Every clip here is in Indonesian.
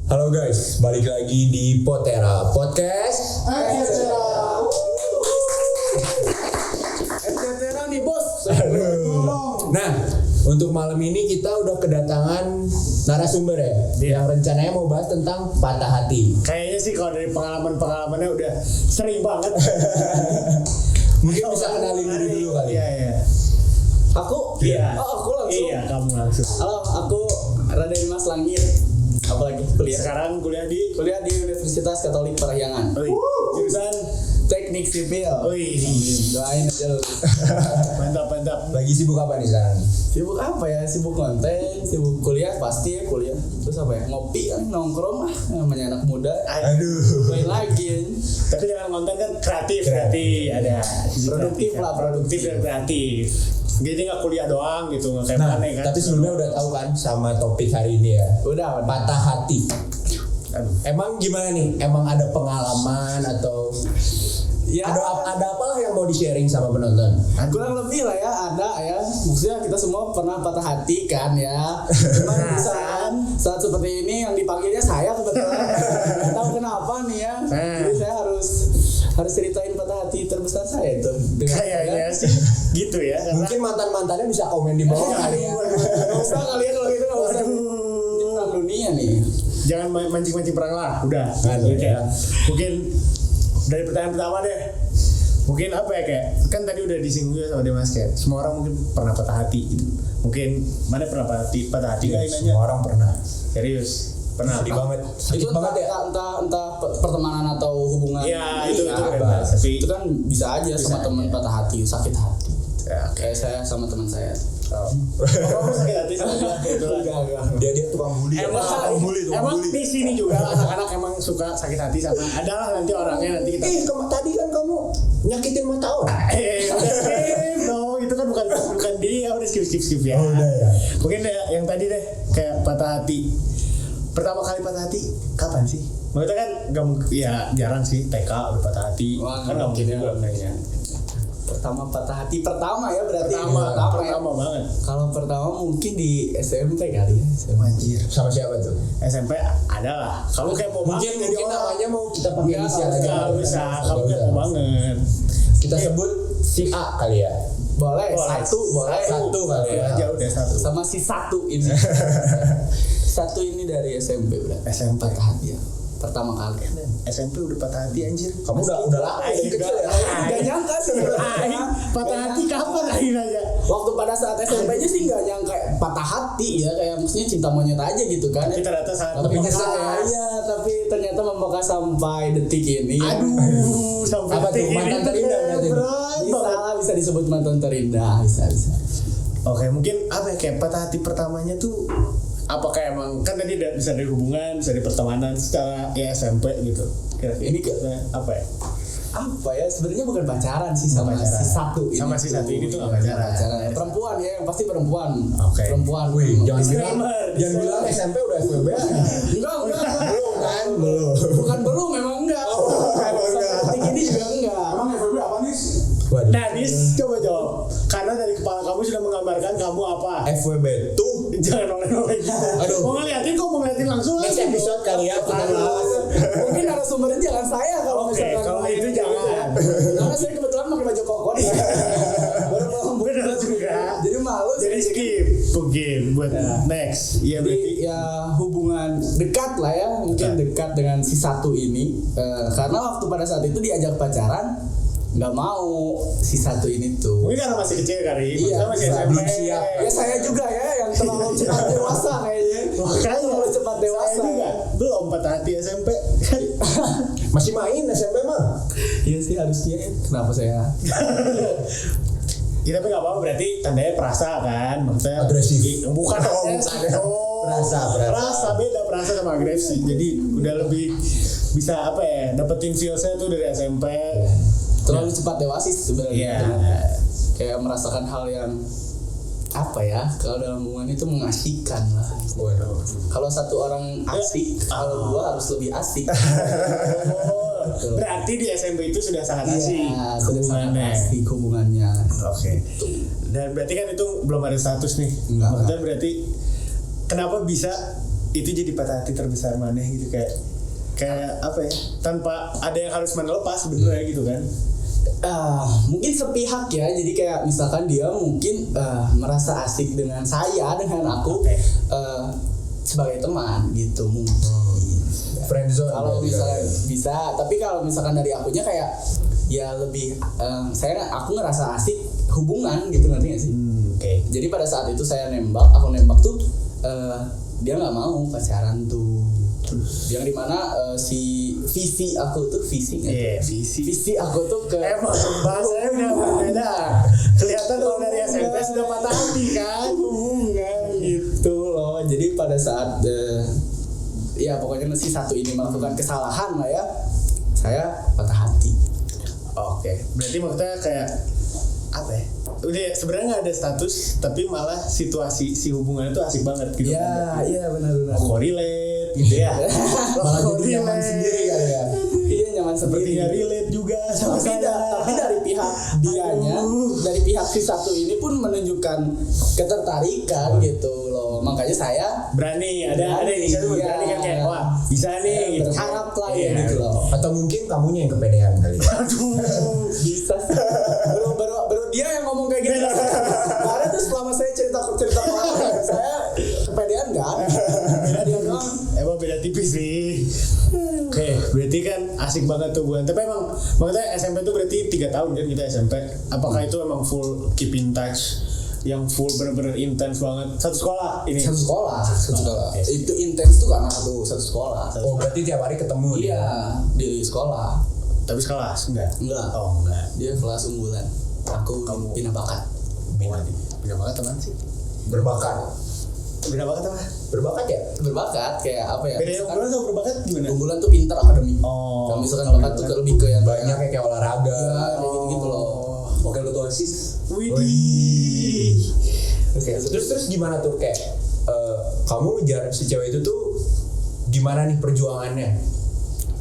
Halo guys, balik lagi di Potera Podcast. Potera nih bos. Aduh. Nah, untuk malam ini kita udah kedatangan narasumber ya, yang rencananya mau bahas tentang patah hati. Kayaknya sih kalau dari pengalamannya udah sering banget. Mungkin bisa kenalin diri dulu kali. Iya. Aku? Iya. Oh, aku langsung. Iya, kamu langsung. Halo, aku Raden Mas Langit. Apalagi kuliah. Sekarang kuliah di Universitas Katolik Parahyangan. Jurusan Teknik Sipil. Doain aja lu. mantap. Lagi sibuk apa nih sekarang? Sibuk apa ya? Sibuk konten, sibuk kuliah pasti ya kuliah. Terus apa ya? Ngopi kan, nongkrong lah. Namanya anak muda. Aduh. Main lagi ya. Tapi dengan konten kan kreatif. Ada produktif dan kreatif. Jadi nggak kuliah doang gitu, nggak kayak Nah, mana kan? tapi sebelumnya udah tahu kan sama topik hari ini ya. Udah. Patah hati. Emang gimana nih? Emang ada pengalaman atau Ya, ada apalah yang mau di-sharing sama penonton? kurang lebih lah ya, ada ya. Maksudnya kita semua pernah patah hati kan ya. Cuman saat seperti ini yang dipanggilnya saya kebetulan. Nggak tahu kenapa nih ya. Jadi saya harus ceritain patah hati terbesar saya itu. Kayaknya sih gitu ya. Mungkin mantan-mantannya bisa komen di bawah kali ya. Nggak usah kali ya kalau gitu, nggak usah. Ini perang dunia nih. Jangan mancing-mancing perang lah, udah. Aduh, Oke. ya. Mungkin dari pertanyaan pertama deh. Mungkin apa ya, kayak kan tadi udah disinggung juga sama Dimas, kayak semua orang mungkin pernah patah hati gitu. Mungkin mana pernah patah hati nggak nanya? Semua orang pernah. Serius pernah. Sedih banget. Sakit Itu banget ya. entah pertemanan atau hubungan. Iya, ini itu ya, bebas. Tapi itu kan bisa aja sama teman patah hati, sakit hati. ya, Kayak saya sama teman saya. kamu sakit hati sama dia kebetulan. Dia tukang bully. Emang di sini juga anak-anak emang suka sakit hati sama. Adalah nanti orangnya nanti kita. Tadi kan kamu nyakitin mata orang. Udah skip, no, itu kan bukan dia, udah skip ya. Oh, udah ya. Mungkin yang tadi deh, kayak patah hati. Pertama kali patah hati kapan sih? Maksudnya kan nggak mungkin, ya jarang sih TK udah patah hati. Wah, Kan nggak mungkin juga kayaknya. Pertama patah hati pertama ya berarti. Pertama banget. Kalau pertama mungkin di SMP kali ya. Anjir. Sama siapa tuh? SMP ada lah. Kamu kayak mau Mungkin banget jadi orang. namanya mau kita pakai Enggak, inisial aja. Nggak bisa. Kamu kayak mau banget. Kita sebut si A kali ya. Boleh, Boleh. satu kali ya. Aja udah satu. sama si satu ini. Satu ini dari SMP udah. SMP. Patah hati ya. Pertama kali. SMP udah patah hati anjir. Kamu udah lama dari kecil ya. Gak nyangka sebenarnya. Patah hati kapan akhirnya? Waktu pada saat SMP-nya sih gak nyangka patah hati ya, kayak maksudnya cinta monyet aja gitu kan. Kita ternyata saat Tapi membekas. iya, tapi ternyata membekas sampai detik ini. Aduh, sampai Apa tuh? detik Mantan ini terindah kayak berarti? berat Bisa banget. lah, bisa disebut mantan terindah, bisa. Oke, mungkin apa ya, kayak patah hati pertamanya tuh apakah emang kan tadi bisa dari hubungan, bisa dari pertemanan secara ya SMP gitu. Kira-kira Ini apa ya? apa ya, sebenarnya bukan pacaran sih sama Pacaran. si satu ini. Sama si satu ini tuh nggak Bukan pacaran. Perempuan ya, yang pasti perempuan. Oke. Perempuan. Jangan Disclaimer. bilang SMP udah FWB. Enggak. Belum kan? Belum. Bukan belum, memang enggak. Sampai detik ini juga enggak. Emang FWB apa nih? Waduh. Nah, Dis, coba jawab. Karena dari kepala kamu sudah menggambarkan kamu apa. FWB tuh Jangan noleh-noleh gitu. Aduh. Mau ngeliatin kok, mau ngeliatin langsung. next episode kali ya kita bahas. Mungkin narasumbernya jangan saya kalau Oke, misalkan kalau ngomongin itu gitu jangan. ya. Karena saya kebetulan pakai baju koko nih. Baru mau Bener juga. Jadi malu. Jadi skip mungkin buat next. Iya berarti. Jadi ya hubungan dekat lah ya, mungkin dekat dengan si satu ini. Karena waktu pada saat itu diajak pacaran, nggak mau si satu ini tuh. Mungkin karena masih kecil kali. Iya, Maksudnya masih bisa. SMP. Belum siap. Ya saya juga ya yang terlalu cepat dewasa kayaknya. Makanya terlalu cepat dewasa. Saya juga belum patah hati SMP. Masih main SMP mah. Iya sih harusnya. Kenapa saya? Ya, tapi nggak apa-apa, berarti tandanya perasa kan, maksudnya Agresif. Bukan dong, Perasa. beda perasa sama agresif. Jadi udah lebih bisa apa ya, dapetin feelsnya tuh dari SMP. Terlalu cepat dewasa sih sebenarnya. Iya. Kayak merasakan hal yang apa ya, kalau dalam hubungan itu mengasihkan lah. Waduh. Kalau satu orang asik, kalau dua harus lebih asik. Berarti di SMP itu sudah sangat asik Iya, sudah sangat hubungannya. asik hubungannya. Oke. Dan berarti kan itu belum ada status nih. Enggak. Maksudnya berarti kenapa bisa itu jadi patah hati terbesar maneh gitu, kayak apa ya? Tanpa ada yang harus melepas sebenarnya gitu kan. Mungkin sepihak ya, jadi kayak misalkan dia mungkin merasa asik dengan saya, dengan aku sebagai teman gitu mungkin. Friendzone. Kalau misalnya bisa, tapi kalau misalkan dari akunya kayak ya lebih aku ngerasa asik hubungan gitu, ngerti gak sih? Oke. Jadi pada saat itu aku nembak tuh dia nggak mau pacaran tuh. Yang dimana si visi aku tuh visi aku tuh ke Emang bahasanya udah berbeda. Kelihatan kalau dari SMP sudah patah hati kan. hubungan gitu loh. Jadi pada saat ya pokoknya si satu ini melakukan kesalahan lah ya, saya patah hati. Oke. Berarti maksudnya kayak apa ya? Udah sebenarnya nggak ada status, tapi malah situasi si hubungan itu asik banget gitu. Iya benar-benar. Relate gitu ya. Malah jadi nyaman sendiri kan ya. Iya nyaman sendiri. Sepertinya relate juga sama saya. Tapi dari pihak dianya, dari pihak si satu ini pun menunjukkan ketertarikan gitu loh. Makanya saya Berani, ada inisiatif Iya. berani kan kayak wah bisa nih gitu. berharap lah Iya. ya gitu loh. Atau mungkin kamunya yang kepedean kali. Bisa sih. baru dia yang ngomong kayak gitu. Karena tuh selama saya cerita ke orang, saya kepedean nggak ada. Beda dia doang. Emang beda tipis sih. Oke, berarti kan asik banget tuh bukan. Tapi emang maksudnya SMP tuh berarti 3 tahun kan kita SMP. Apakah itu emang full keep in touch? Yang full bener-bener intens banget. Satu sekolah ini. Satu sekolah. Oke. Itu intens tuh karena satu sekolah. Oh berarti tiap hari ketemu dia. Iya di sekolah. Tapi sekelas enggak? Enggak. Oh enggak. Dia kelas unggulan. Aku Kamu- bina bakat. Beda banget teman sih. Berbakat. Beda banget apa? Berbakat ya? Berbakat kayak apa ya? Beda yang Misalkan unggulan sama berbakat gimana? unggulan tuh pintar akademik. Oh. Kalau misalkan kalau bakat tuh berbakat. lebih ke yang Banyak kayak olahraga. ya, kayak gitu-gitu loh. Oke lu tuh OSIS. Widih. Oke. Terus gimana tuh kayak kamu ngejar si cewek itu tuh gimana nih perjuangannya?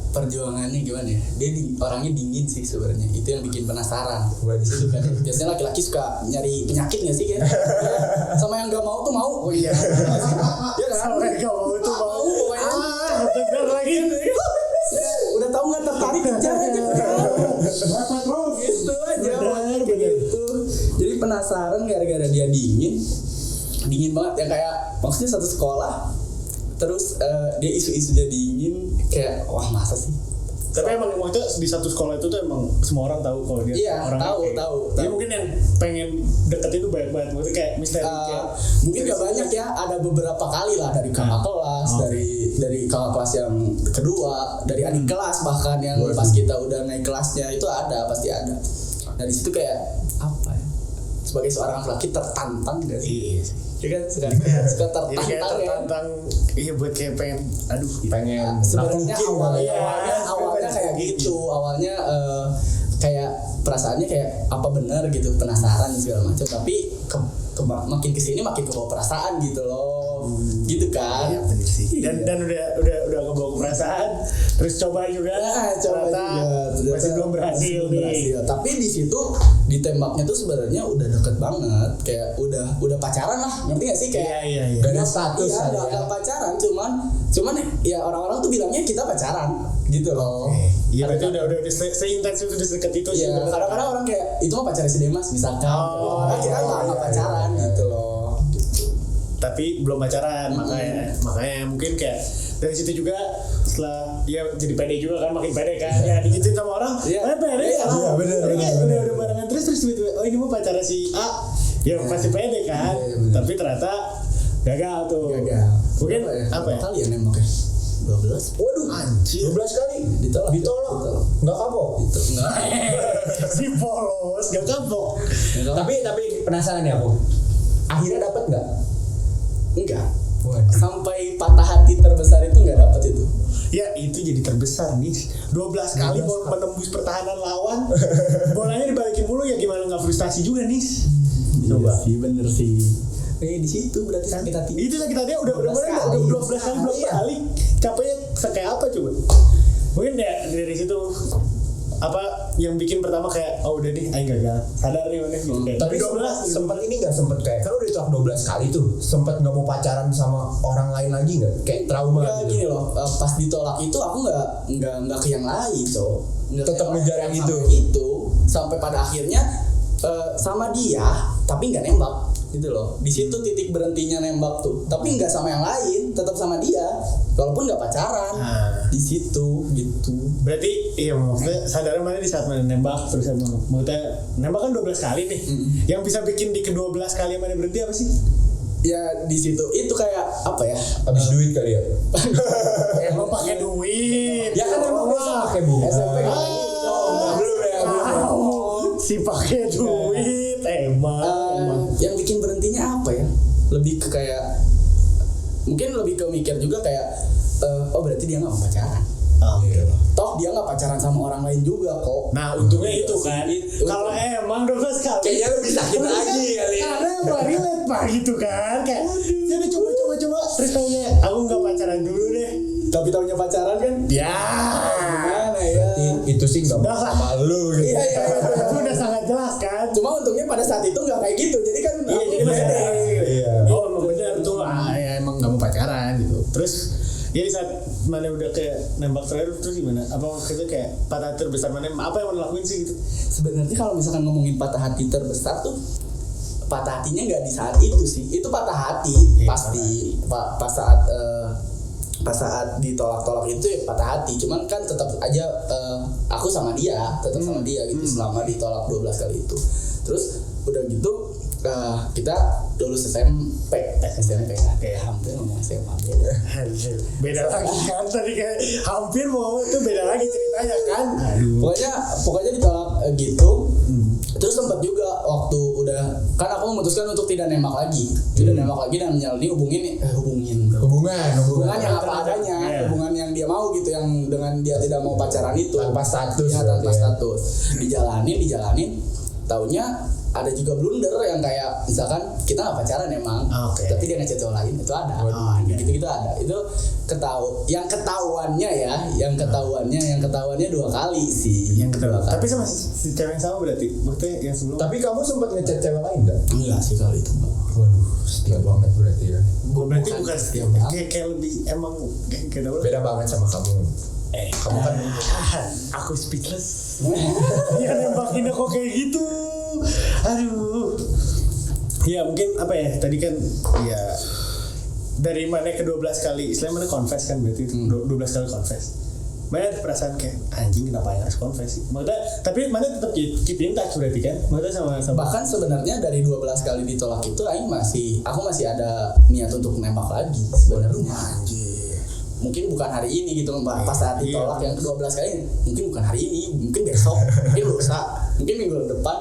Perjuangannya gimana ya? Dia orangnya dingin sih sebenarnya. Itu yang bikin penasaran. Waduh. Kan biasanya laki-laki suka nyari penyakit nggak sih kan? Sama yang nggak mau tuh mau. Oh iya. Ya kan? Sampai gak mau itu mau. Pokoknya. Tegar lagi. Udah tahu nggak tertarik kejar aja. Gitu aja. Pokoknya kayak gitu. Jadi penasaran gara-gara dia dingin banget yang kayak maksudnya satu sekolah. Terus dia isu-isu jadi dingin kayak wah masa sih. Tapi emang waktu di satu sekolah itu tuh emang semua orang tahu kalau dia Iya, orang tahu. Jadi mungkin yang pengen deketin tuh banyak banget. Maksudnya kayak misteri kayak mungkin gak banyak ya, ada beberapa kali lah dari kakak kelas, dari kakak kelas yang kedua, dari adik kelas bahkan yang pas kita udah naik kelasnya itu ada, pasti ada. Dari situ kayak apa ya? Sebagai seorang laki tertantang gak sih? Iya sih. Ya kan suka tertantang Jadi kayak ya. tertantang, iya buat kayak pengen, aduh, Pengen Sebenarnya naklukin awalnya kayak gitu, awalnya kayak perasaannya kayak apa benar gitu, penasaran segala macam, tapi makin kesini makin kebawa perasaan gitu loh, gitu kan? Iya bener sih. Dan udah kebawa ke perasaan, terus coba juga, Coba ternyata juga. masih belum berhasil nih. Tapi di situ ditembaknya tuh sebenarnya udah deket banget, kayak udah pacaran lah, ngerti gak sih kayak? Iya. Gak ada status Iya, kali ya. gak pacaran, cuman ya orang-orang tuh bilangnya kita pacaran gitu loh. Iya berarti udah seintens itu, udah sedekat itu sih. Iya, bener. kadang-kadang orang kayak itu mah pacarnya si Demas misalkan. Oh, Karena kita nggak iya, pacaran gitu loh. Tapi belum pacaran, makanya mungkin kayak dari situ juga setelah ya jadi pede juga kan, makin pede kan ya digituin sama orang pede Iya, kan bener. udah barengan terus tiba-tiba oh ini mau pacarnya si A ya pasti pede kan. Iya, bener. Tapi ternyata gagal tuh. Mungkin apa ya? Kali ya nembaknya 12. Waduh, Anjir. 12 kali Ditolak. Ditolak. Nggak kapok. Itu enggak. Si polos gak kapok. Tapi penasaran ya aku. Akhirnya dapat nggak? Enggak. Waduh. Sampai patah hati terbesar itu enggak dapat itu. Ya itu jadi terbesar nih 12 kali mau menembus pertahanan lawan. Bolanya dibalikin mulu ya gimana nggak frustasi juga nih. Coba. Iya sih, bener sih. Di situ berarti sakit hati. Itu sakit hatinya udah 12 kali belum balik. Capeknya kayak apa coba? Mungkin ya dari situ apa yang bikin pertama kayak udah nih aing gagal. Sadar nih mana gitu. Tapi 12 sempet kayak kan udah ditolak 12 kali tuh. Sempet enggak mau pacaran sama orang lain lagi enggak? Kayak trauma Ya, gitu. gini loh, pas ditolak itu aku nggak ke yang lain, so Tetap ngejar yang itu sampai pada akhirnya sama dia, tapi nggak nembak gitu loh. Di situ titik berhentinya nembak tuh, tapi nggak sama yang lain, tetap sama dia, walaupun nggak pacaran. Di situ gitu. Berarti iya maksudnya sadar mana di saat mana nembak terus maksudnya nembak kan 12 kali nih. Yang bisa bikin di ke-12 kali mana berhenti apa sih? Ya di situ itu kayak apa ya? Habis duit kali ya. Emang pakai duit. Ya kan emang biasa pakai bunga. SMP kan gitu. Belum ya. Si pakai duit emang. Yang bikin berhentinya apa ya? Lebih ke kayak mungkin lebih ke mikir juga kayak berarti dia nggak mau pacaran. Oke. Toh dia nggak pacaran sama orang lain juga kok. Nah untungnya itu kan. Kalau emang 12 kali Kayaknya lebih sakit lagi kali. Karena emang relate pak gitu kan. Kayak ya udah coba terus taunya aku nggak pacaran dulu deh. Tapi taunya pacaran kan? Ya. Gimana ya? Itu sih nggak mau sama lu gitu. Iya. Itu udah sangat jelas kan. Cuma untungnya pada saat itu nggak kayak gitu. Jadi kan Iya jadi masih ada. Iya. Oh emang benar tuh ya emang nggak mau pacaran gitu. Terus ya di saat mana udah kayak nembak terakhir terus gimana? Apa maksudnya kayak patah hati terbesar mana? Apa yang mau lakuin sih gitu? sebenarnya kalau misalkan ngomongin patah hati terbesar tuh patah hatinya nggak di saat itu sih. Itu patah hati pasti pas saat ditolak-tolak itu ya patah hati. Cuman kan tetap aja aku sama dia, tetap sama dia gitu selama ditolak 12 kali itu. Terus udah gitu kita lulus SMP kayak hampir ngomong SMA Beda lagi kan tadi kayak hampir mau itu beda lagi ceritanya kan. Pokoknya ditolak gitu. Terus sempat juga waktu udah kan aku memutuskan untuk tidak nembak lagi dan menjalani hubungan yang apa adanya, hubungan yang dia mau gitu, yang dengan dia tidak mau pacaran itu Tanpa status. ya, tanpa status dijalanin taunya ada juga blunder yang kayak misalkan kita nggak pacaran emang, tapi dia ngechat cowok lain itu ada, gitu ada itu yang ketahuannya 2 kali sih, Yang kedua. 2 kali. Tapi sama si cewek yang sama berarti maksudnya yang sebelum. Tapi kamu sempat ngechat cewek lain enggak? Enggak sih kalau itu enggak. Waduh, setia banget berarti ya. Berarti bukan setia kayak lebih emang kayak Beda banget sama kamu. Kamu kan aku speechless. Ya nembakinnya kok kayak gitu. Aduh. Ya mungkin apa ya tadi kan ya dari mana ke 12 kali istilahnya mana confess kan berarti 12 kali confess. Mana ada perasaan kayak anjing kenapa yang harus confess sih? Maksudnya tapi mana tetap keep in touch berarti kan? Maksudnya sama Bahkan sebenarnya dari 12 kali ditolak itu aku masih ada niat untuk nembak lagi sebenarnya. Mungkin bukan hari ini gitu pas saat ditolak yang ke-12 kali, mungkin bukan hari ini, mungkin besok, mungkin lusa, mungkin minggu depan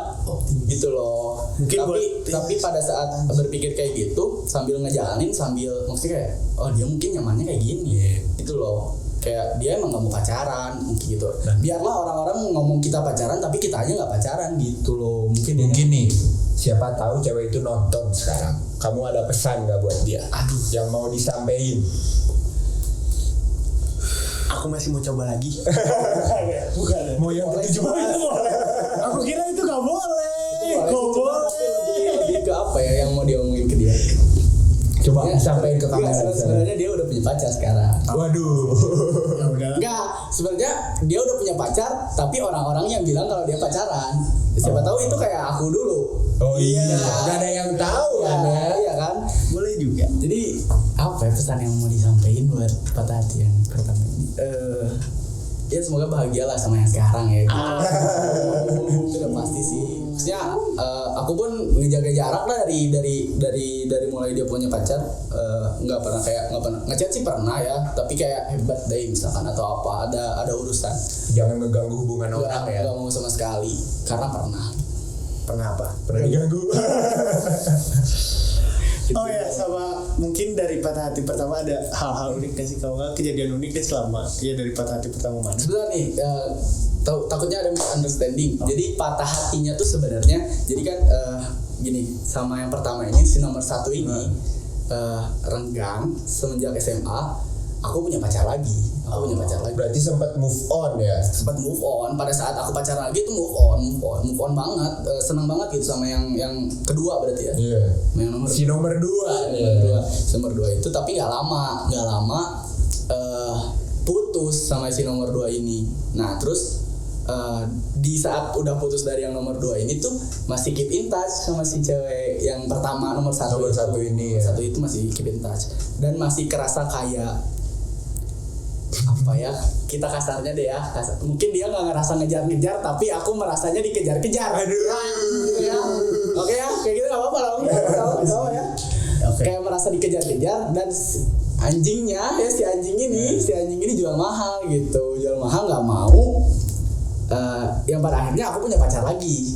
gitu loh. Mungkin tapi pada saat berpikir kayak gitu sambil ngejalanin maksudnya kayak dia mungkin nyamannya kayak gini gitu loh. Kayak dia emang gak mau pacaran mungkin gitu. Biarlah orang-orang ngomong kita pacaran tapi kita aja gak pacaran gitu loh. Mungkin nih siapa tahu cewek itu nonton sekarang. Kamu ada pesan gak buat dia? Yang mau disampaikan? aku masih mau coba lagi. Bukan. Mau yang ke-17? Aku kira itu gak boleh. Lebih ke apa ya yang mau diomongin ke dia? Coba sampaikan ke kamera. Sebenarnya dia udah punya pacar sekarang. Waduh. Enggak, sebenarnya dia udah punya pacar, tapi orang-orang yang bilang kalau dia pacaran. Siapa tahu itu kayak aku dulu. Oh iya. Gak ada yang tahu kan ya? Iya kan? Boleh juga. Jadi apa ya pesan yang mau disampaikan buat patah hati yang pertama ini? Ya semoga bahagia lah sama yang sekarang ya. Sudah pasti sih. Maksudnya aku pun ngejaga jarak lah dari mulai dia punya pacar. Nggak pernah ngechat sih pernah ya, tapi kayak hebat deh misalkan atau apa ada urusan. Jangan ngeganggu hubungan orang ya. Nggak mau sama sekali karena pernah apa? Pernah diganggu. Oh ya, sama mungkin dari patah hati pertama ada hal-hal unik gak sih? Kalau nggak kejadian unik deh selama ya dari patah hati pertama mana? Sebenarnya nih takutnya ada misunderstanding. Jadi patah hatinya tuh sebenarnya jadi kan gini, sama yang pertama ini si nomor 1 ini renggang semenjak SMA. Aku punya pacar lagi. Berarti sempat move on ya. Sempat move on. Pada saat aku pacaran lagi itu move on banget. Senang banget gitu sama yang kedua berarti ya. Iya. Yang nomor 2 Nomor 2 itu, tapi nggak lama putus sama si nomor 2 ini. Nah terus di saat udah putus dari yang nomor 2 ini tuh masih keep in touch sama si cewek yang pertama nomor 1 ini. Nomor 1 itu masih keep in touch dan masih kerasa kayak apa ya, kita kasarnya deh ya, mungkin dia nggak ngerasa ngejar-ngejar tapi aku merasanya dikejar-kejar. Aduh gitu ya. Oke ya, kayak gitu nggak apa-apa lah, tahu ya. Kayak merasa dikejar-kejar dan anjingnya ya, si anjing ini jual mahal nggak mau. Yang pada akhirnya aku punya pacar lagi.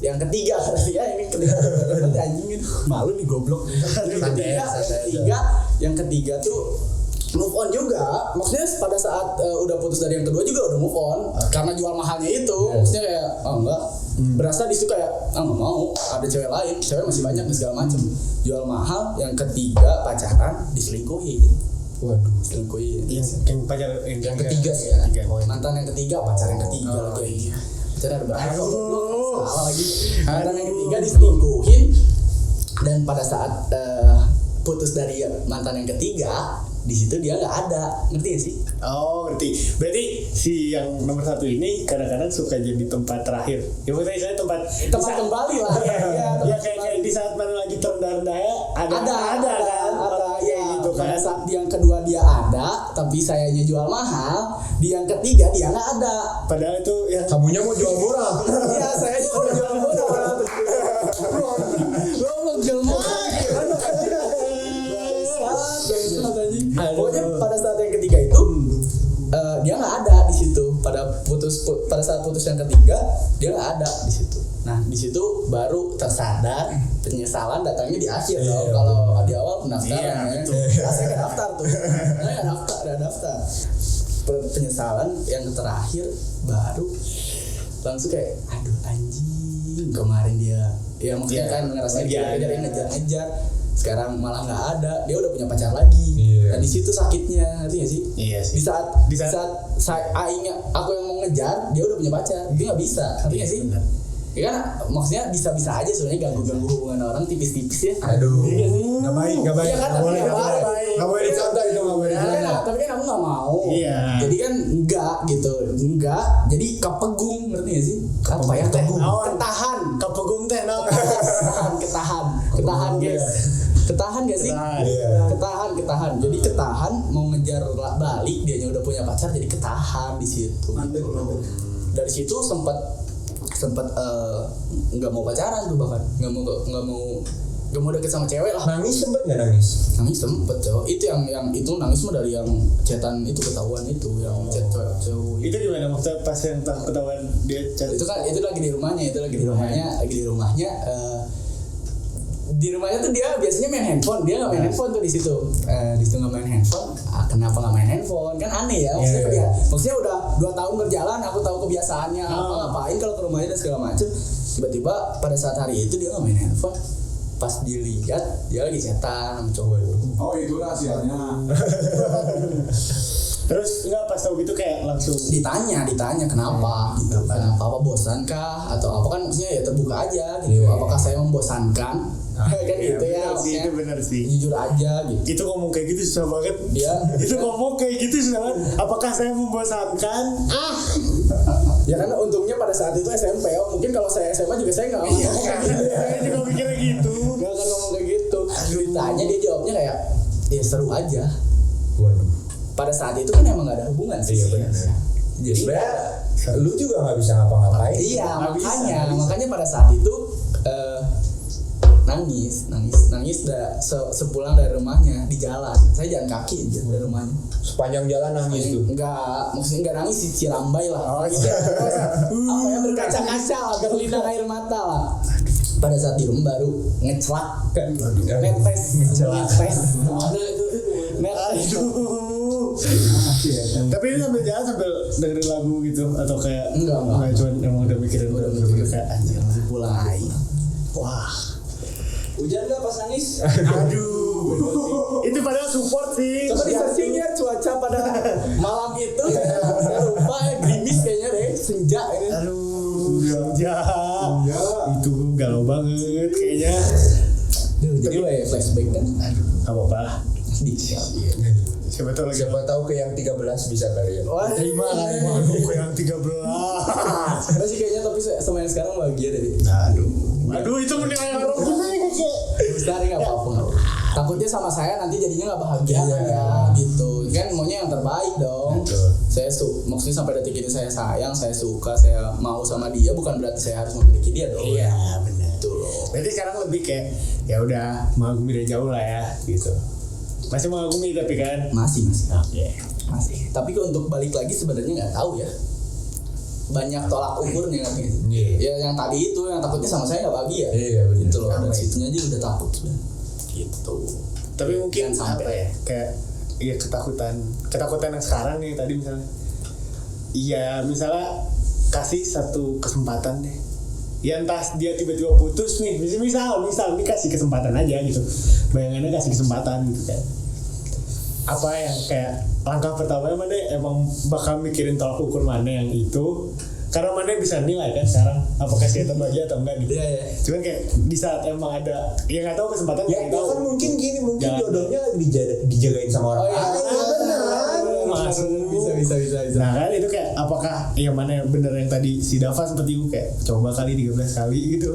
Yang ketiga ya, ini ketiga anjing itu malu nih goblok. Yang ketiga tuh move on juga. Maksudnya pada saat udah putus dari yang kedua juga udah move on karena jual mahalnya itu. Maksudnya kayak enggak. Berasa di situ kayak enggak mau, ada cewek lain, cewek masih banyak dan segala macam. Jual mahal. Yang ketiga pacaran diselingkuhin. Waduh, Selingkuhin. Yang pacar yang ketiga sih ya. Mantan yang ketiga, pacar yang ketiga lagi. Pacar ada berapa? Salah lagi. Mantan yang ketiga diselingkuhin dan pada saat putus dari mantan yang ketiga, di situ dia nggak ada, ngerti gak sih? Oh ngerti. Berarti si yang nomor 1 ini kadang-kadang suka jadi tempat terakhir. Ya maksudnya saya tempat kembali lah. Ya kayak di saat mana lagi terendah-rendahnya ada kan. Ya gitu kan. Pada saat yang kedua dia ada, tapi sayanya jual mahal. Di yang ketiga dia nggak ada. Padahal itu ya kamunya mau jual murah. Iya, saya juga jual murah. Lo jual murah. Pokoknya pada saat yang ketiga itu dia nggak ada di situ. Pada saat putus yang ketiga dia nggak ada di situ. Nah di situ baru tersadar, penyesalan datangnya di akhir dong. Kalau di awal pendaftaran ya. Saya nggak daftar tuh. Saya nggak daftar. Penyesalan yang terakhir baru langsung kayak aduh anjing, kemarin dia ya maksudnya kan ngerasain ngejar sekarang malah nggak ada, dia udah punya pacar lagi. Dan di situ sakitnya, ngerti nggak sih? Iya sih. Di saat aku yang mau ngejar, dia udah punya pacar, dia nggak bisa, ngerti nggak sih? Ya kan, maksudnya bisa-bisa aja sebenarnya ganggu hubungan orang tipis-tipis ya. Aduh, iya sih. nggak baik. Nggak boleh dicontoh itu, nggak boleh. Tapi kan aku nggak mau. Iya. Jadi kan enggak. Jadi kepegung, ngerti nggak sih? Apa ya? Ketahan. Kepegung teh no. Ketahan guys. Ketahan gak sih? Ketahan. Jadi ketahan mau ngejar balik, dianya udah punya pacar, jadi ketahan di situ. Dari situ sempat nggak mau pacaran tuh, bahkan nggak mau deket sama cewek lah. Nangis sempet nggak nangis? Nangis sempet cowok. Itu yang itu nangis mah dari yang chatan itu ketahuan itu, yang chat cowok. Itu gimana maksudnya pas yang ketahuan dia chat? Itu kan itu lagi di rumahnya. Di rumahnya tuh dia biasanya main handphone, dia nggak main handphone tuh di situ. Di situ nggak main handphone. Kenapa nggak main handphone? Kan aneh ya. Maksudnya udah 2 tahun berjalan, aku tahu kebiasaannya ngapain kalau ke rumahnya dan segala macem. Tiba-tiba pada saat hari itu dia nggak main handphone. Pas dilihat dia lagi chatan sama cowok itu. Oh itu rahasianya. Terus enggak pas tahu gitu kayak langsung ditanya kenapa gitu, kenapa, apa bosan kah atau apa, kan maksudnya ya terbuka aja gitu. Apakah saya membosankan? Kan gitu ya. Itu benar sih. Jujur aja gitu. Itu ngomong kayak gitu susah banget. Dia itu ngomong kayak gitu susah banget. Apakah saya membosankan? Ya karena untungnya pada saat itu SMP ya. Mungkin kalau saya SMA juga saya nggak ngomong kayak gitu. Saya juga mikirnya gitu. Nggak akan ngomong kayak gitu. Ditanya dia jawabnya kayak ya seru aja. Waduh. Pada saat itu kan emang gak ada hubungan sih. Iya benar. Jadi lu juga nggak bisa ngapa-ngapain. Iya makanya pada saat itu nangis sepulang dari rumahnya di jalan. Saya jalan kaki aja dari rumahnya. Sepanjang jalan nangis tuh. Maksudnya enggak nangis sih, cirambai lah. Oh iya. Apa ya, berkaca-kaca lah, berlinang air mata lah. Pada saat di rumah baru ngecelak kan. Netes. Tapi ini sambil jalan sambil dengerin lagu gitu atau kayak Enggak. cuma emang udah mikirin kayak anjir masih Mulai. wah Hujan nggak pas nangis? aduh itu padahal support sih. Coba di searchingnya cuaca pada malam itu saya lupa gerimis kayaknya deh senja ini. Aduh senja itu galau banget kayaknya. Jadi ya flashback kan? Aduh apa apa Dikit. siapa tahu lagi Siapa tahu ke yang 13 bisa kali ya. Wah, terima kali mau ke yang 13. Karena sih kayaknya tapi sama yang sekarang bahagia deh. Aduh itu mending harus Besar nggak apa-apa. Takutnya sama saya nanti jadinya nggak bahagia kan ya gitu. Kan maunya yang terbaik dong. Betul. Saya maksudnya sampai detik ini saya sayang, saya suka, saya mau sama dia bukan berarti saya harus memiliki dia dong. Iya benar. Betul loh. Berarti sekarang lebih kayak ya udah mengagumi dari jauh lah ya gitu. Masih mengagumi tapi kan Masih. Oke. Masih. Tapi kalau untuk balik lagi sebenarnya nggak tahu ya. Banyak tolak ukurnya kan gitu. Iya. Ya yang tadi itu yang takutnya sama saya nggak bahagia. Iya, benar. Gitu loh. Sama Dan itu. situnya aja udah takut sebenarnya. Gitu. Tapi mungkin Jangan sampai. apa ya kayak iya ketakutan yang sekarang nih tadi misalnya. Iya misalnya kasih satu kesempatan deh. Ya entah dia tiba-tiba putus nih. Misal ini kasih kesempatan aja gitu. Bayangannya kasih kesempatan gitu kan. Apa yang kayak langkah pertama mana emang bakal mikirin tolak ukur mana yang itu karena mana bisa nilai kan sekarang apakah dia terbahagia atau enggak gitu. Iya. Cuman kayak di saat emang ada ya nggak tahu kesempatan Ya, nggak tahu. kan mungkin gini, mungkin Jangan. jodohnya lagi dijagain sama orang lain. Masuk. Bisa. Nah kan itu kayak apakah yang mana yang bener yang tadi si Dava seperti itu kayak coba kali 13 kali gitu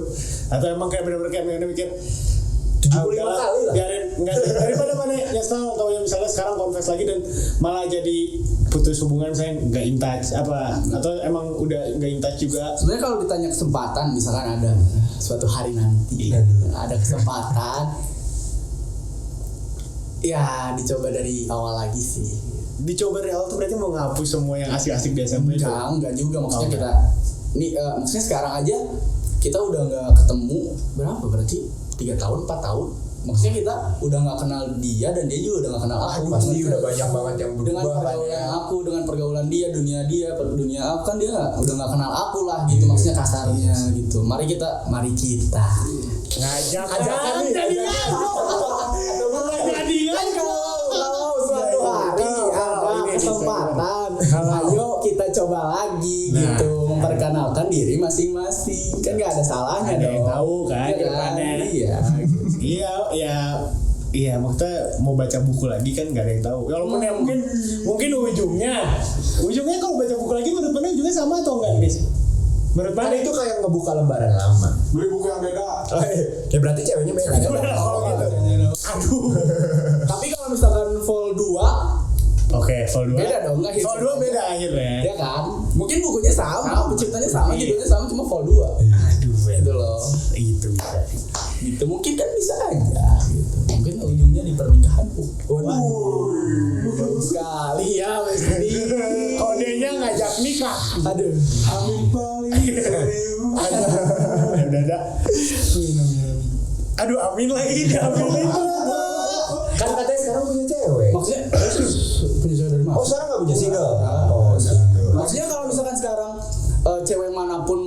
atau emang kayak bener-bener kayak mikir 75 udahlah, kali lah. biarin nggak daripada mana nyesel atau yang misalnya sekarang confess lagi dan malah jadi putus hubungan misalnya nggak in touch apa atau emang udah nggak in touch juga. Sebenarnya kalau ditanya kesempatan misalkan ada suatu hari nanti ada kesempatan ya dicoba dari awal lagi sih. Dicoba dari awal tuh berarti mau ngapus semua yang asik-asik di SMP itu. Enggak juga maksudnya Oh, kita nih maksudnya sekarang aja kita udah nggak ketemu berapa berarti 3 tahun 4 tahun maksudnya kita udah nggak kenal dia dan dia juga udah nggak kenal aku. Pasti Maksudnya udah banyak banget yang dengan berubah kan pergaulan ya. aku dengan pergaulan dia dunia aku kan dia udah nggak kenal aku lah gitu maksudnya kasarnya gitu mari kita Ngajak ajakan nih jadian. kan kalau suatu hari ada kesempatan ayo kita coba lagi Nah. gitu memperkenalkan diri masing-masing kan nggak ada salahnya Ada dong yang tahu kan Iya depannya. iya Iya maksudnya mau baca buku lagi kan nggak ada yang tahu. Walaupun ya mungkin ujungnya kalau baca buku lagi menurut mana ujungnya sama atau enggak guys? Menurut Kan mana itu kayak ngebuka lembaran lama. Beli buku yang beda. Ya berarti ceweknya beda kan? kalau gitu. Aduh. tapi kalau misalkan vol 2 Oke, Vol 2. beda dong nggak hit Vol 2 beda akhirnya. ya kan mungkin bukunya sama penciptanya sama judulnya sama cuma vol 2 Aduh, gitu loh itu bisa. gitu mungkin kan bisa aja gitu mungkin ujungnya di pernikahan waduh sekali ya Wesdi Kodenya ngajak nikah. aduh Amin paling serius. Udah. Aduh, amin lagi, amin itu. Kan katanya sekarang punya cewek. maksudnya punya cewek dari mana Oh sekarang nggak punya single? Oh single. maksudnya kalau misalkan sekarang cewek manapun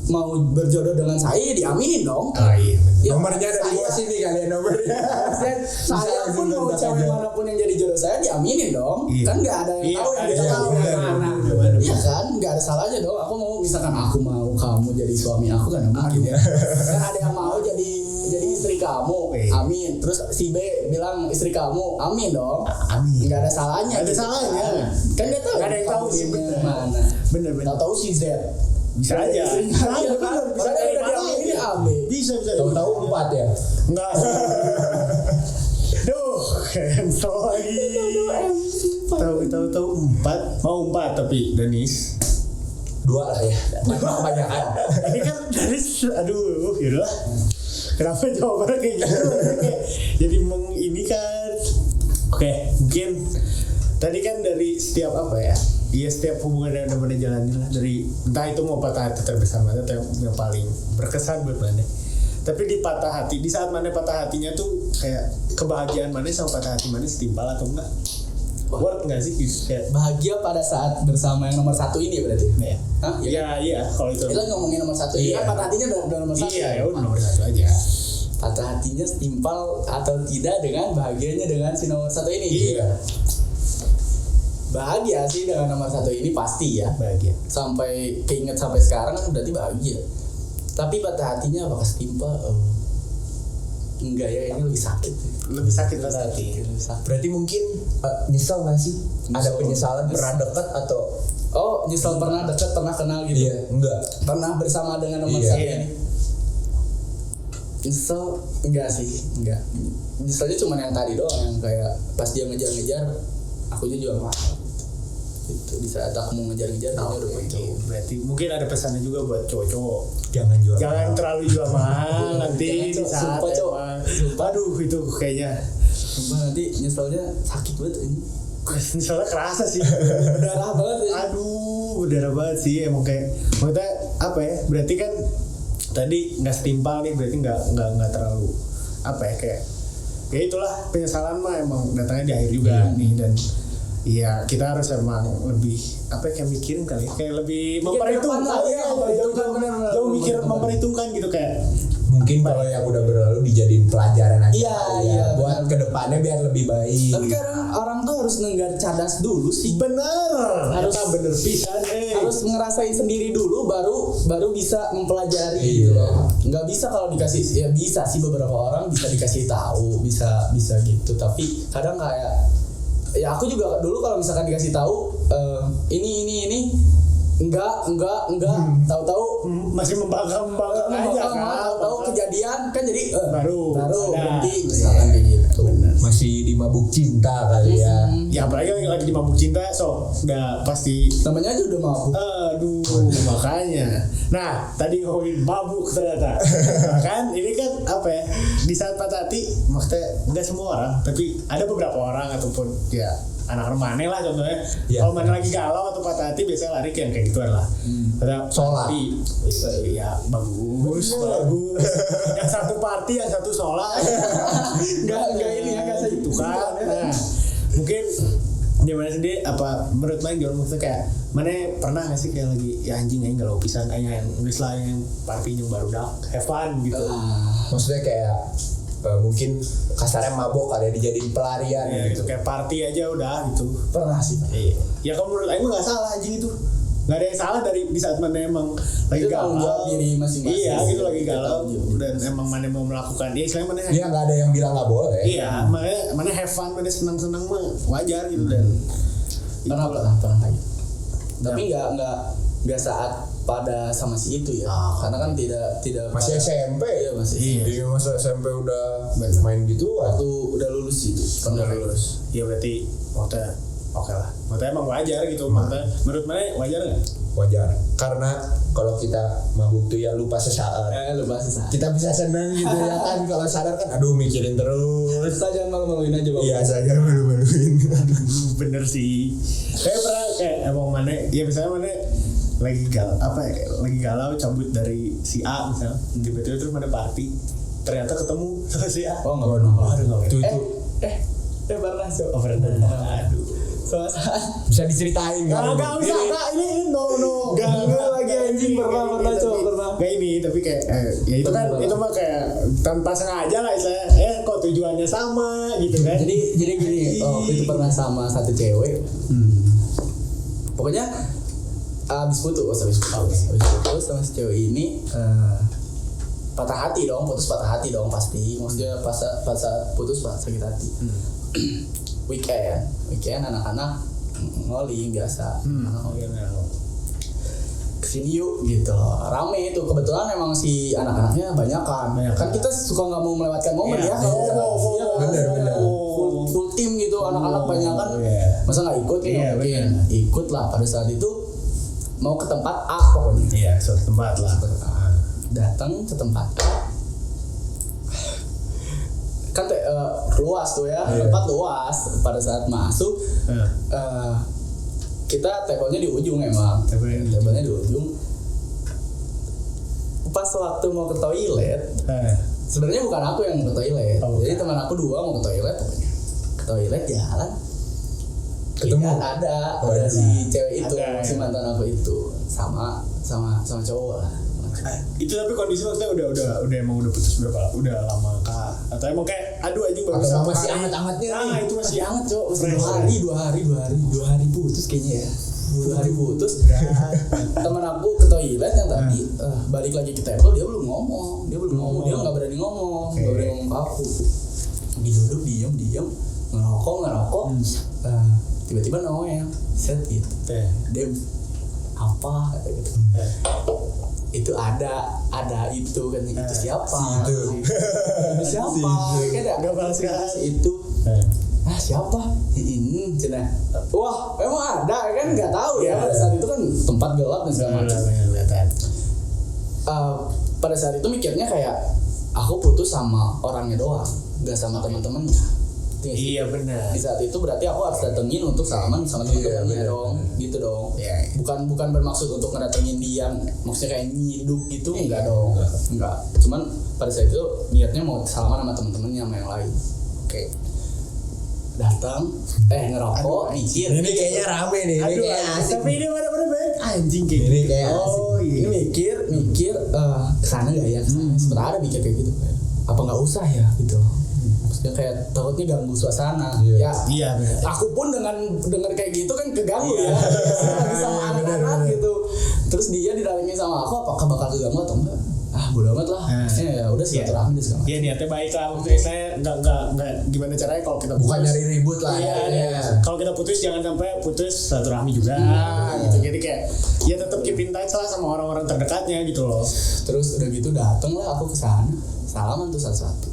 mau berjodoh dengan saya ya diaminin dong Oh iya. Ya, Nomornya ada di saya- bawah sini kalian nomornya. Dan saya Bisa pun mau kontak cewek aja. manapun yang jadi jodoh saya diaminin dong. Iya. Kan nggak ada yang Iya, tahu yang iya, dia tahu benar, yang mana. benar. Iya kan, nggak ada salahnya dong. Aku mau misalkan aku mau kamu jadi suami aku kan mungkin ya. Kan ada yang mau jadi istri kamu, Iya. amin. Terus si B bilang istri kamu, amin dong. Amin. Nggak ada salahnya. Nggak ada gitu salahnya. Kan nggak tahu. Nggak ada yang tahu sih, takdirnya benar. mana. Bener. Tahu si Z. Bisa aja. Iya kan, bisa dari udah mana? diaminin AB. Bisa. Tahu-tahu 4 ya. Enggak. Duh, cancel lagi. Tahu 4. Mau 4 tapi Danis. 2 lah ya. Kebanyakan. Ini kan Danis, aduh, yaudah. Kenapa jawabannya kayak gitu? Kayak jadi menginikan. Oke, mungkin tadi kan dari setiap apa ya? Iya setiap hubungan yang udah mana jalanin lah dari entah itu mau patah hati terbesar mana atau yang paling berkesan buat mana. Tapi di patah hati, di saat mana patah hatinya tuh kayak kebahagiaan mana sama patah hati mana setimpal atau enggak? Word nggak sih kayak Bahagia pada saat bersama yang nomor satu ini berarti. ya. Hah? Iya kalau itu. Kita ngomongin nomor satu ini Iya. kan patah hatinya udah nomor satu. Iya ya udah nomor satu aja. Patah hatinya setimpal atau tidak dengan bahagianya dengan si nomor satu ini. Iya. Bahagia sih dengan nomor satu ini pasti ya. Bahagia. Sampai keinget sampai sekarang kan berarti bahagia. Tapi patah hatinya apakah setimpal? Enggak ya, ini lebih sakit. Lebih sakit patah hati. Lebih sakit. Berarti mungkin nyesel nggak sih? Ada Nyesel. penyesalan pernah dekat atau Oh, nyesel pernah dekat, pernah kenal gitu. iya enggak? Pernah bersama dengan nomor Iya. satu ini. Nyesel enggak sih, enggak. Nyeselnya cuma yang tadi doang, yang kayak pas dia ngejar-ngejar, akunya juga marah. Itu di saat aku mau ngejar-ngejar dia udah pergi. Berarti mungkin ada pesannya juga buat cowok-cowok. Jangan jual. Jangan terlalu jual mahal nanti Jangan, di Cok. saat Sumpah, Cok. emang- Sumpah. Aduh itu kayaknya Sumpah nanti nyeselnya sakit banget ini. misalnya kerasa sih. Berdarah banget ya. Aduh berdarah banget sih emang kayak maksudnya apa ya? Berarti kan tadi nggak setimpal nih, berarti nggak terlalu apa ya kayak ya itulah penyesalan mah emang datangnya di akhir juga nih dan iya kita harus emang lebih apa ya, kayak mikirin kali kayak lebih memperhitungkan depan lah, iya, memperhitungkan, benar-benar. jauh mikir memperhitungkan gitu kayak Mungkin kalau yang udah berlalu dijadiin pelajaran aja. Iya, kali ya. iya, Buat benar. kedepannya biar lebih baik. Tapi kadang orang tuh harus nenggar cadas dulu sih. bener Harus- bener pisan Harus ngerasain sendiri dulu baru bisa mempelajari Iya. gitu loh. Nggak bisa kalau dikasih ya bisa sih beberapa orang bisa dikasih tahu, bisa gitu. Tapi kadang kayak ya aku juga dulu kalau misalkan dikasih tahu ini enggak tahu-tahu masih membangkang aja kan tahu kejadian kan jadi baru ada. berhenti misalkan kayak gitu. Masih di mabuk cinta kali ya. Ya apalagi lagi di mabuk cinta so udah pasti Namanya aja udah mabuk. aduh makanya nah tadi ngomongin mabuk ternyata kan ini kan apa ya di saat patah hati maksudnya nggak semua orang tapi ada beberapa orang ataupun ya anak Mane lah contohnya Iya. kalau Mane lagi galau atau patah hati biasanya lari kayak gituan lah ada Sholat. ya bagus yang satu party yang satu sholat Enggak ini ya enggak gitu kan nah mungkin gimana sendiri apa menurut Mane gimana maksudnya kayak Mane pernah nggak sih kayak lagi ya anjing aja galau pisan aja yang Inggris lah yang party yang baru dak have fun gitu Maksudnya kayak mungkin kasarnya mabok kali ya dijadiin pelarian ya gitu. gitu kayak party aja udah gitu pernah sih. ya kalau menurut Aing mah nggak salah anjing itu nggak ada yang salah dari di saat Mane emang lagi Itu tanggung jawab galau diri masing-masing. iya gitu lagi Itu galau tanggung jawab. dan emang Mane mau melakukan ya istilahnya Mane Iya nggak ada yang bilang nggak boleh. iya Mane have fun Mane senang-senang mah wajar gitu dan Pernah kayak gitu. Tapi nggak saat pada sama si itu ya. Karena kan tidak Masih pada- SMP. Iya masih. Iya masa SMP udah main gitu. Waktu udah lulus itu. Pernah lulus. ya berarti maksudnya oke lah maksudnya emang wajar gitu maksudnya menurut Mane wajar nggak Wajar. Karena kalau kita mabuk tuh ya lupa sesaat. Lupa sih. Kita bisa senang gitu ya kan. Kalau sadar kan aduh mikirin terus. Kita jangan malu-maluin aja bang. Iya saja malu-maluin. bener sih saya pernah kayak emang Mane ya misalnya Mane lagi galau cabut dari si A misalnya tiba-tiba terus Mane party ternyata ketemu sama si A Oh nggak Waduh. pernah. aduh nggak Itu Pernah so. aduh Sama saat. bisa diceritain kan? nggak bisa nggak ini no Nggak lagi anjing pernah tapi- pernah. nggak ini tapi kayak ya itu kan Pernah. itu mah kayak tanpa sengaja lah istilahnya kok tujuannya sama gitu kan Jadi gini, itu pernah sama satu cewek. Pokoknya habis putus sama si cewek ini patah hati dong pasti. Maksudnya pas saat putus pak sakit hati. Weekend anak-anak ngoling biasa. Kesini yuk gitu rame itu kebetulan emang si anak-anaknya banyak kan kita suka nggak mau melewatkan momen Iya, ya kalau iya, iya, bener. full tim gitu anak-anak banyak kan Iya. masa nggak ikut Iya, mungkin bener. ikut lah pada saat itu mau ke tempat A pokoknya iya suatu tempat lah datang ke tempat A kan luas tuh ya Iya. tempat luas pada saat masuk kita tabelnya di ujung emang tabelnya di ujung pas waktu mau ke toilet sebenarnya bukan aku yang mau ke toilet Oh, jadi teman aku dua mau ke toilet pokoknya ke toilet jalan Ketemu? Iya, ada si cewek itu, Ada, si ya. mantan aku itu sama cowok lah. Itu tapi kondisi maksudnya udah emang udah putus udah lama kah? Atau emang kayak aduh anjing baru Atau satu masih hari. hangat-hangatnya Nah, nih. itu masih hangat, Cok. Masih dua hari putus kayaknya ya. 2 hari putus. Teman aku ke toilet yang tadi balik lagi ke table, dia belum ngomong, dia nggak berani ngomong, nggak berani ngomong ke aku. Lagi duduk diam ngerokok. Tiba-tiba noel set gitu. Dia apa kata gitu. Itu ada itu kan itu siapa? Itu siapa? Kan Nggak balas kan? Itu siapa? Ini cina. Wah, memang ada kan nggak tahu ya. Pada saat itu kan tempat gelap dan segala macam. Pada saat itu mikirnya kayak aku putus sama orangnya doang, nggak sama teman-temannya. Iya benar. Di saat itu berarti aku harus datengin untuk salaman sama teman-temannya dong, gitu dong. Bukan bermaksud untuk ngedatengin dia, maksudnya kayak nyiduk gitu, enggak dong, enggak. Cuman pada saat itu niatnya mau salaman sama teman-temannya sama yang lain. Oke. Datang, ngerokok, mikir. Ini kayaknya rame nih. Ini kayak asik. Tapi ini benar-benar baik anjing kayak Ini gitu. kayak asik. Oh iya. Ini mikir kesana nggak ya? Sebentar ada mikir kayak gitu. Apa nggak usah ya gitu? Maksudnya kayak takutnya ganggu suasana. Iya. Ya. Iya benar. Aku pun dengan dengar kayak gitu kan keganggu Iya. ya. Lagi sama anak-anak gitu. Terus dia didatangi sama aku, apakah bakal keganggu atau enggak? Bodo amat lah. Ya udah silaturahmi deh sekarang. Iya niatnya baik lah. Maksudnya saya nggak gimana caranya kalau kita Bukan putus. nyari ribut lah. Iya, ya. kalau kita putus jangan sampai putus silaturahmi juga gitu. Jadi kayak ya tetap keep in touch lah sama orang-orang terdekatnya gitu loh. Terus udah gitu dateng lah aku ke sana. Salaman tuh satu-satu.